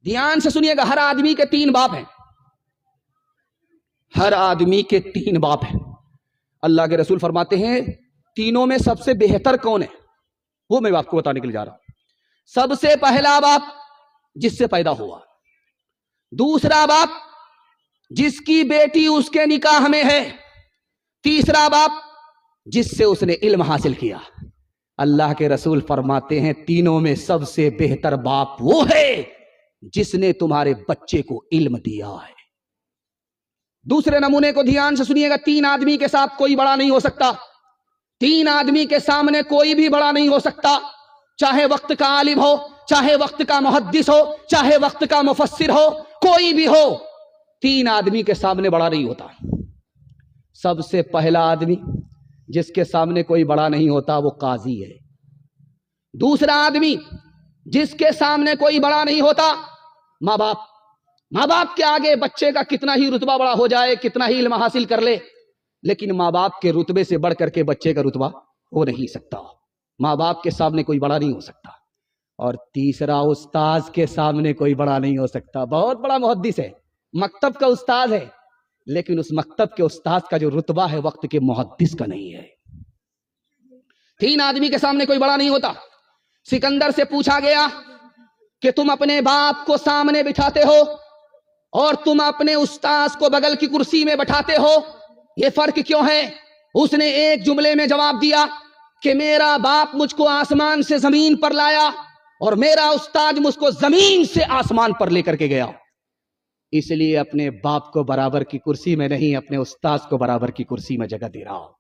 دھیان سے سنیے گا، ہر آدمی کے 3 باپ ہیں، ہر آدمی کے 3 باپ ہیں۔ اللہ کے رسول فرماتے ہیں تینوں میں سب سے بہتر کون ہے، وہ میں آپ کو بتانے کے لیے جا رہا ہوں۔ سب سے پہلا باپ جس سے پیدا ہوا، دوسرا باپ جس کی بیٹی اس کے نکاح میں ہے، تیسرا باپ جس سے اس نے علم حاصل کیا۔ اللہ کے رسول فرماتے ہیں تینوں میں سب سے بہتر باپ وہ ہے جس نے تمہارے بچے کو علم دیا ہے۔ دوسرے نمونے کو دھیان سے سنیے گا، 3 آدمی کے ساتھ کوئی بڑا نہیں ہو سکتا، 3 آدمی کے سامنے کوئی بھی بڑا نہیں ہو سکتا، چاہے وقت کا عالم ہو، چاہے وقت کا محدث ہو، چاہے وقت کا مفسر ہو، کوئی بھی ہو، 3 آدمی کے سامنے بڑا نہیں ہوتا۔ سب سے پہلا آدمی جس کے سامنے کوئی بڑا نہیں ہوتا وہ قاضی ہے۔ دوسرا آدمی جس کے سامنے کوئی بڑا نہیں ہوتا ماں باپ۔ ماں باپ کے آگے بچے کا کتنا ہی رتبہ بڑا ہو جائے، کتنا ہی علم حاصل کر لے، لیکن ماں باپ کے رتبے سے بڑھ کر کے بچے کا رتبہ ہو نہیں سکتا۔ ماں باپ کے سامنے کوئی بڑا نہیں ہو سکتا۔ اور تیسرا استاذ کے سامنے کوئی بڑا نہیں ہو سکتا۔ بہت بڑا محدث ہے، مکتب کا استاذ ہے، لیکن اس مکتب کے استاذ کا جو رتبہ ہے وقت کے محدث کا نہیں ہے۔ 3 آدمی کے سامنے کوئی بڑا نہیں ہوتا۔ سکندر سے پوچھا گیا کہ تم اپنے باپ کو سامنے بٹھاتے ہو اور تم اپنے استاذ کو بغل کی کرسی میں بٹھاتے ہو، یہ فرق کیوں ہے؟ اس نے ایک جملے میں جواب دیا کہ میرا باپ مجھ کو آسمان سے زمین پر لایا اور میرا استاد مجھ کو زمین سے آسمان پر لے کر کے گیا، اس لیے اپنے باپ کو برابر کی کرسی میں نہیں، اپنے استاذ کو برابر کی کرسی میں جگہ دے رہا ہوں۔